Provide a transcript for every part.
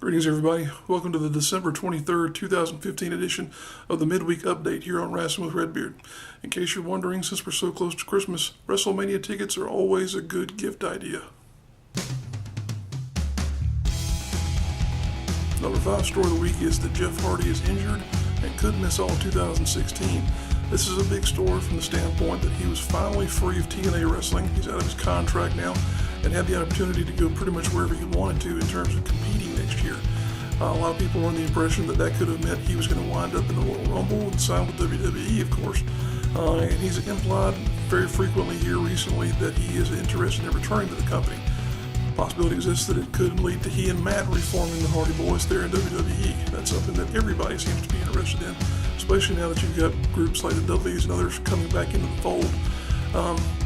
Greetings, everybody. Welcome to the December 23rd, 2015 edition of the Midweek Update here on Rasslin with Redbeard. In case you're wondering, since we're so close to Christmas, WrestleMania tickets are always a good gift idea. Number 5 story of the week is that Jeff Hardy is injured and could miss all 2016. This is a big story from the standpoint that he was finally free of TNA wrestling. He's out of his contract now and had the opportunity to go pretty much wherever he wanted to in terms of competing next year. A lot of people were under the impression that that could have meant he was going to wind up in the Royal Rumble and sign with WWE, of course. And he's implied very frequently here recently that he is interested in returning to the company. Possibility exists that it could lead to he and Matt reforming the Hardy Boys there in WWE. That's something that everybody seems to be interested in, especially now that you've got groups like the Dudleys and others coming back into the fold.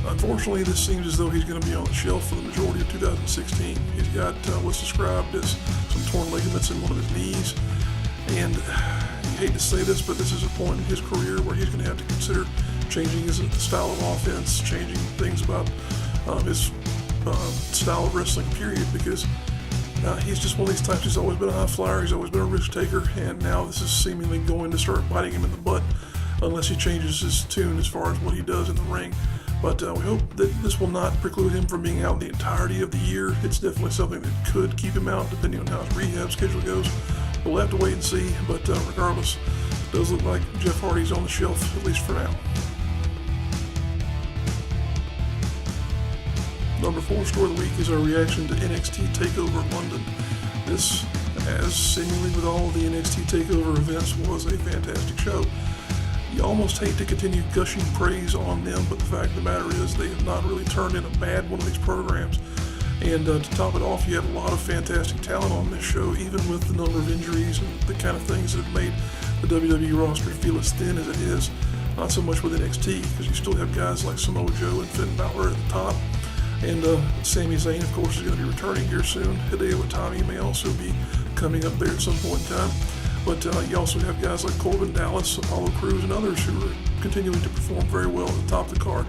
Unfortunately, this seems as though he's going to be on the shelf for the majority of 2016. He's got what's described as some torn ligaments in one of his knees, and you hate to say this, but this is a point in his career where he's going to have to consider changing his style of offense, changing things about his style of wrestling, period, because he's just one of these types. He's always been a high flyer, he's always been a risk taker, and now this is seemingly going to start biting him in the butt unless he changes his tune as far as what he does in the ring. But we hope that this will not preclude him from being out the entirety of the year. It's definitely something that could keep him out depending on how his rehab schedule goes. We'll have to wait and see, but regardless, it does look like Jeff Hardy's on the shelf, at least for now. Number 4 story of the week is our reaction to NXT TakeOver London. This, as seemingly with all of the NXT TakeOver events, was a fantastic show. You almost hate to continue gushing praise on them, but the fact of the matter is they have not really turned in a bad one of these programs. And to top it off, you had a lot of fantastic talent on this show, even with the number of injuries and the kind of things that have made the WWE roster feel as thin as it is. Not so much with NXT, because you still have guys like Samoa Joe and Finn Balor at the top. And Sami Zayn, of course, is going to be returning here soon. Hideo Itami may also be coming up there at some point in time. But you also have guys like Corbin Dallas, Apollo Crews, and others who are continuing to perform very well at the top of the card.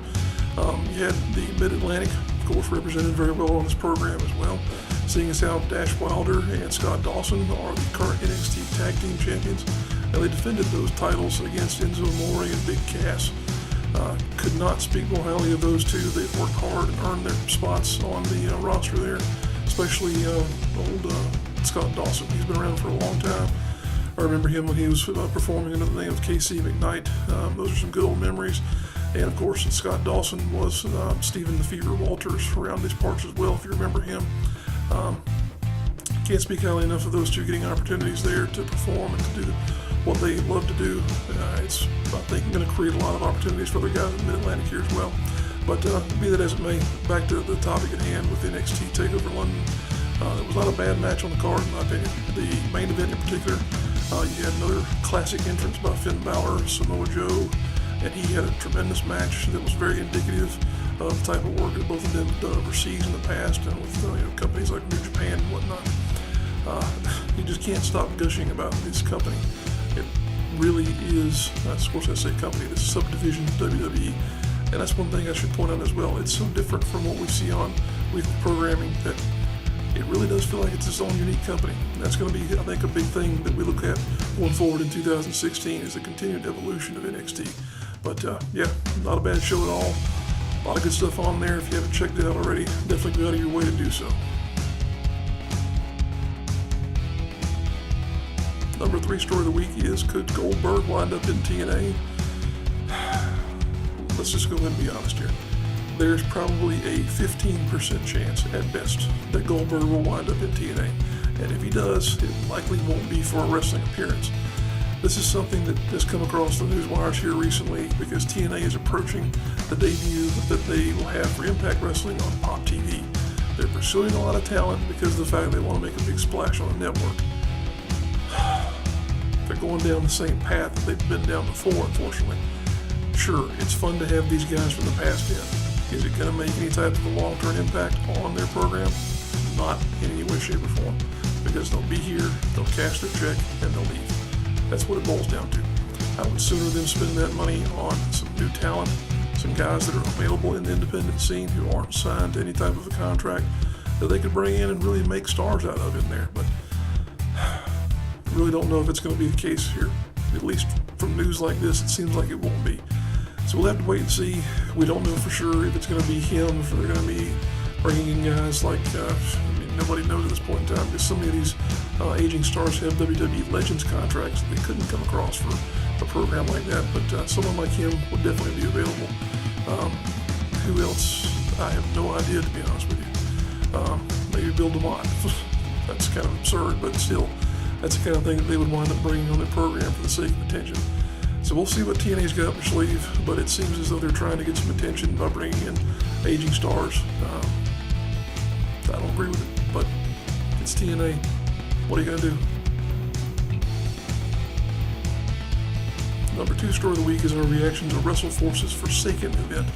You had the Mid-Atlantic, of course, represented very well on this program as well, seeing as how Dash Wilder and Scott Dawson are the current NXT Tag Team Champions, and they defended those titles against Enzo Amore and Big Cass. Could not speak more highly of those two. They've worked hard and earned their spots on the roster there, especially old Scott Dawson. He's been around for a long time. I remember him when he was performing under the name of KC McKnight. Those are some good old memories. And of course, Scott Dawson was Stephen the Fever Walters around these parts as well, if you remember him. Can't speak highly enough of those two getting opportunities there to perform and to do what they love to do. It's, I think, going to create a lot of opportunities for other guys in Mid-Atlantic here as well. But be that as it may, back to the topic at hand with NXT TakeOver London. It was not a bad match on the card, in my opinion. The main event in particular, you had another classic entrance by Finn Balor, Samoa Joe, and he had a tremendous match that was very indicative of the type of work that both of them have done overseas in the past and with companies like New Japan and whatnot. You just can't stop gushing about this company. It really is, of course I say company, this subdivision of WWE, and that's one thing I should point out as well. It's so different from what we see on weekly programming that it really does feel like it's its own unique company. And that's going to be, I think, a big thing that we look at going forward in 2016 is the continued evolution of NXT. But yeah, not a bad show at all. A lot of good stuff on there. If you haven't checked it out already, definitely go out of your way to do so. Number 3 story of the week is, could Goldberg wind up in TNA? Let's just go ahead and be honest here. There's probably a 15% chance at best that Goldberg will wind up in TNA. And if he does, it likely won't be for a wrestling appearance. This is something that has come across the news wires here recently because TNA is approaching the debut that they will have for Impact Wrestling on Pop TV. They're pursuing a lot of talent because of the fact they want to make a big splash on the network. They're going down the same path that they've been down before, unfortunately. Sure, it's fun to have these guys from the past in. Is it going to make any type of a long-term impact on their program? Not in any way, shape, or form. Because they'll be here, they'll cash their check, and they'll leave. That's what it boils down to. I would sooner them spend that money on some new talent, some guys that are available in the independent scene who aren't signed to any type of a contract that they could bring in and really make stars out of in there. But really don't know if it's going to be the case here. At least from news like this, it seems like it won't be. So we'll have to wait and see. We don't know for sure if it's going to be him, if they're going to be bringing in guys like, nobody knows at this point in time, because so many of these aging stars have WWE Legends contracts that they couldn't come across for a program like that. But someone like him would definitely be available. Who else? I have no idea, to be honest with you. Maybe Bill DeMott. That's kind of absurd, but still, that's the kind of thing that they would wind up bringing on their program for the sake of attention. So we'll see what TNA's got up their sleeve, but it seems as though they're trying to get some attention by bringing in aging stars. I don't agree with it, but it's TNA. What are you going to do? Number 2 story of the week is our reaction to WrestleForce's Forsaken event.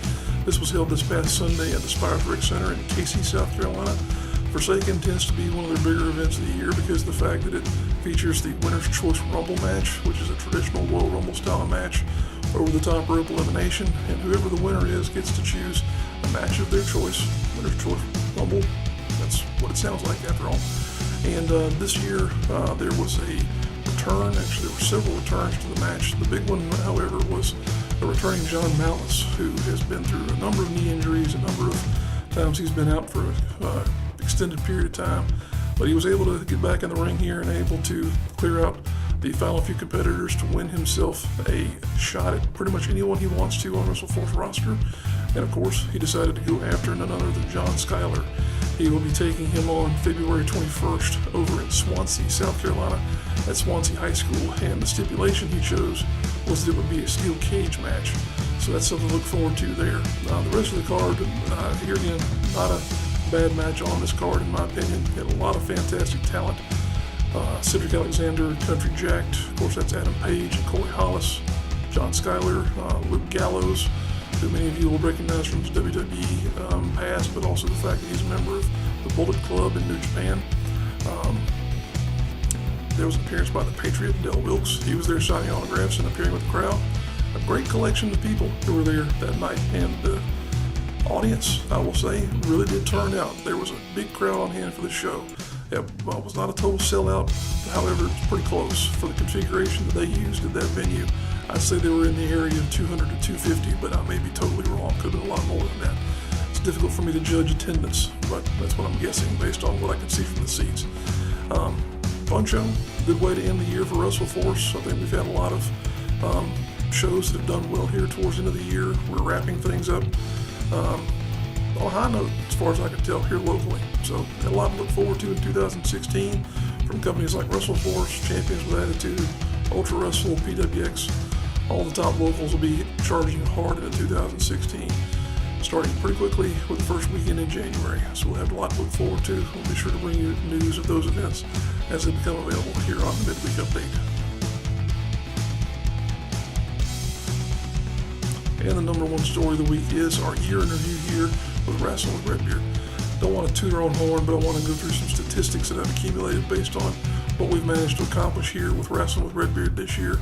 This was held this past Sunday at the Spires Rec Center in Casey, South Carolina. Forsaken tends to be one of their bigger events of the year because of the fact that it features the Winner's Choice Rumble match, which is a traditional Royal Rumble style match, over the top rope elimination, and whoever the winner is gets to choose a match of their choice. Winner's Choice Rumble, that's what it sounds like after all. And this year there was a return. Actually, there were several returns to the match. The big one, however, was the returning John Mallis, who has been through a number of knee injuries, a number of times he's been out for extended period of time, but he was able to get back in the ring here and able to clear out the final few competitors to win himself a shot at pretty much anyone he wants to on WrestleForce roster. And of course, he decided to go after none other than John Schuyler. He will be taking him on February 21st over in Swansea, South Carolina, at Swansea High School, and the stipulation he chose was that it would be a steel cage match. So that's something to look forward to there. The rest of the card, here again, not a bad match on this card in my opinion. Had a lot of fantastic talent. Cedric Alexander, Country Jacked, of course that's Adam Page and Corey Hollis, John Schuyler, Luke Gallows, who many of you will recognize from his WWE past, but also the fact that he's a member of the Bullet Club in New Japan. There was an appearance by the Patriot, Del Wilkes. He was there signing autographs and appearing with the crowd. A great collection of people who were there that night, and the audience, I will say, really did turn out. There was a big crowd on hand for the show. It was not a total sellout, however, it was pretty close for the configuration that they used at that venue. I'd say they were in the area of 200 to 250, but I may be totally wrong. Could have been a lot more than that. It's difficult for me to judge attendance, but that's what I'm guessing based on what I can see from the seats. Fun show, good way to end the year for WrestleForce. I think we've had a lot of shows that have done well here towards the end of the year. We're wrapping things up on a high note as far as I can tell here locally. So got a lot to look forward to in 2016 from companies like WrestleForce, Champions with Attitude, Ultra Wrestle, PWX. All the top locals will be charging hard in 2016, starting pretty quickly with the first weekend in January. So we'll have a lot to look forward to. We'll be sure to bring you news of those events as they become available here on the Midweek Update. And the number 1 story of the week is our year interview here with Rasslin with Redbeard. Don't want to toot our own horn, but I want to go through some statistics that I've accumulated based on what we've managed to accomplish here with Rasslin with Redbeard this year.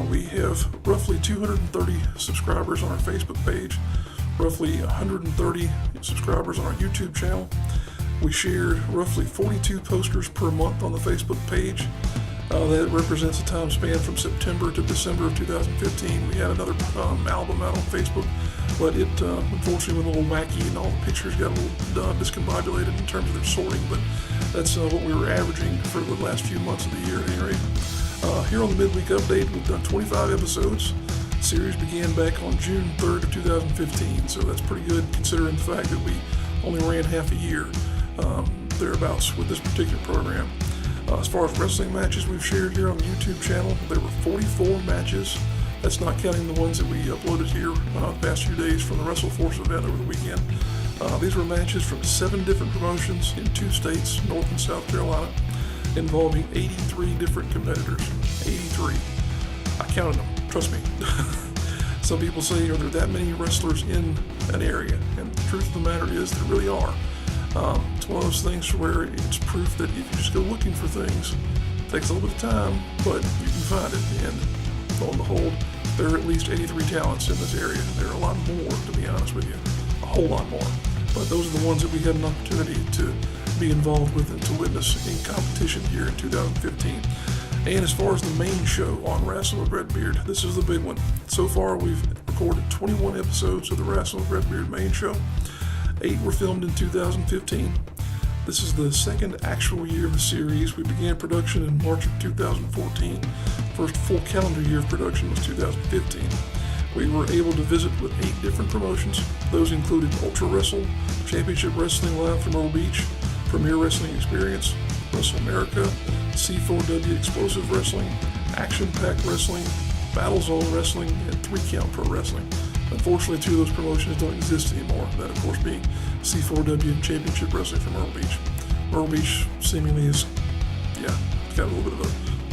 We have roughly 230 subscribers on our Facebook page, roughly 130 subscribers on our YouTube channel. We shared roughly 42 posters per month on the Facebook page. That represents a time span from September to December of 2015. We had another album out on Facebook, but it unfortunately went a little wacky and all the pictures got a little discombobulated in terms of their sorting, but that's what we were averaging for the last few months of the year at any rate. Here on the Midweek Update, we've done 25 episodes. The series began back on June 3rd of 2015, so that's pretty good considering the fact that we only ran half a year thereabouts with this particular program. As far as wrestling matches we've shared here on the YouTube channel, there were 44 matches. That's not counting the ones that we uploaded here the past few days from the WrestleForce event over the weekend. These were matches from 7 different promotions in 2 states, North and South Carolina, involving 83 different competitors. 83. I counted them, trust me. Some people say, are there that many wrestlers in an area? And the truth of the matter is, there really are. It's one of those things where it's proof that if you just go looking for things, it takes a little bit of time, but you can find it. And lo and behold, there are at least 83 talents in this area. There are a lot more, to be honest with you, a whole lot more. But those are the ones that we had an opportunity to be involved with and to witness in competition here in 2015. And as far as the main show on Rasslin with Redbeard, this is the big one. So far, we've recorded 21 episodes of the Rasslin with Redbeard main show. 8 were filmed in 2015. This is the second actual year of the series. We began production in March of 2014. First full calendar year of production was 2015. We were able to visit with 8 different promotions. Those included Ultra Wrestle, Championship Wrestling live from Myrtle Beach, Premier Wrestling Experience, Wrestle America, C4W Explosive Wrestling, Action Pack Wrestling, Battle Zone Wrestling, and 3 Count Pro Wrestling. Unfortunately, 2 of those promotions don't exist anymore. That, of course, being C4W and Championship Wrestling from Myrtle Beach. Myrtle Beach seemingly is, it's got a little bit of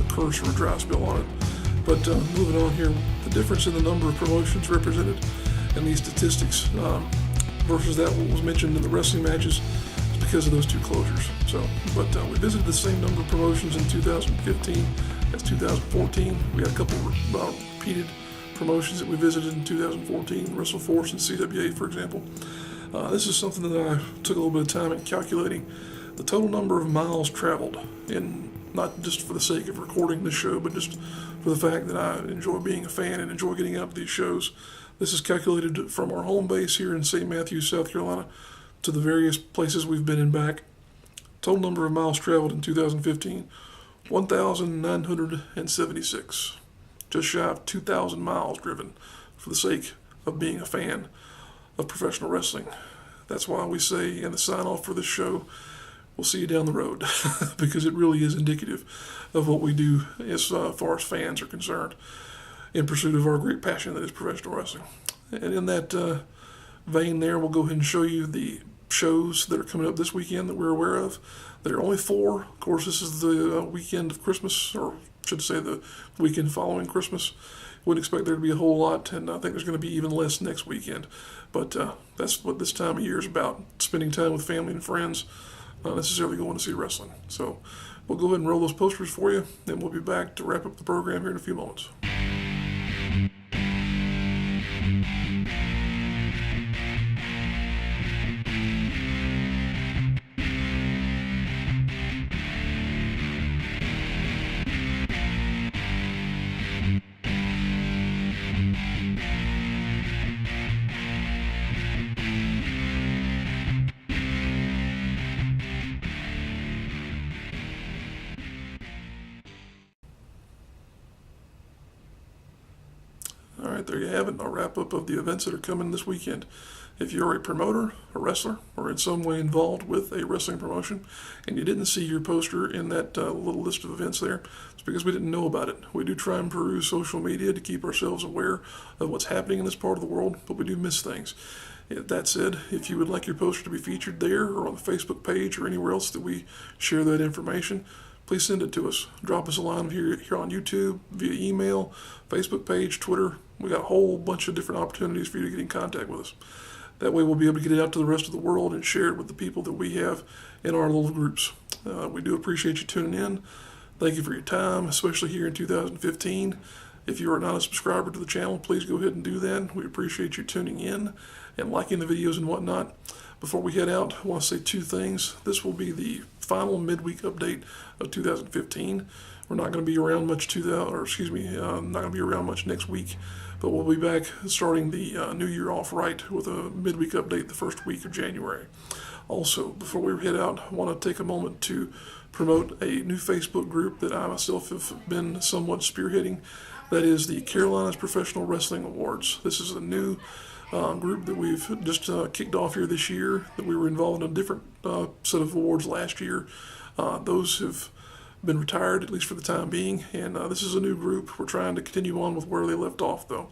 a curse or a dry spell on it. But moving on here, the difference in the number of promotions represented in these statistics versus that what was mentioned in the wrestling matches is because of those 2 closures. We visited the same number of promotions in 2015 as 2014. We had a couple repeated promotions that we visited in 2014, WrestleForce and CWA, for example. This is something that I took a little bit of time in calculating the total number of miles traveled, in not just for the sake of recording this show, but just for the fact that I enjoy being a fan and enjoy getting out to these shows. This is calculated from our home base here in St. Matthews, South Carolina, to the various places we've been and back. Total number of miles traveled in 2015, 1,976. Just shy of 2,000 miles driven for the sake of being a fan of professional wrestling. That's why we say in the sign-off for this show, we'll see you down the road, because it really is indicative of what we do as far as fans are concerned in pursuit of our great passion that is professional wrestling. And in that vein there, we'll go ahead and show you the shows that are coming up this weekend that we're aware of. There are only 4. Of course, this is the weekend of Christmas, or should say the weekend following Christmas. Wouldn't expect there to be a whole lot, and I think there's going to be even less next weekend. But that's what this time of year is about, spending time with family and friends, not necessarily going to see wrestling. So we'll go ahead and roll those posters for you, and we'll be back to wrap up the program here in a few moments. All right, there you have it, a wrap-up of the events that are coming this weekend. If you're a promoter, a wrestler, or in some way involved with a wrestling promotion, and you didn't see your poster in that little list of events there, it's because we didn't know about it. We do try and peruse social media to keep ourselves aware of what's happening in this part of the world, but we do miss things. That said, if you would like your poster to be featured there or on the Facebook page or anywhere else that we share that information, please send it to us. Drop us a line here on YouTube, via email, Facebook page, Twitter. We got a whole bunch of different opportunities for you to get in contact with us. That way we'll be able to get it out to the rest of the world and share it with the people that we have in our little groups. We do appreciate you tuning in. Thank you for your time, especially here in 2015. If you are not a subscriber to the channel, please go ahead and do that. We appreciate you tuning in and liking the videos and whatnot. Before we head out, I want to say 2 things. This will be the final midweek update of 2015. We're not going to be around much not going to be around much next week, but we'll be back starting the new year off right with a midweek update the first week of January. Also, before we head out, I want to take a moment to promote a new Facebook group that I myself have been somewhat spearheading. That is the Carolinas Professional Wrestling Awards. This is a new group that we've just kicked off here this year, that we were involved in a different set of awards last year. Those have been retired, at least for the time being, and this is a new group. We're trying to continue on with where they left off, though.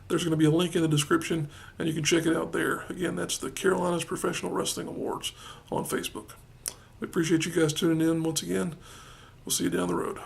There's going to be a link in the description, and you can check it out there. Again, that's the Carolinas Professional Wrestling Awards on Facebook. We appreciate you guys tuning in once again. We'll see you down the road.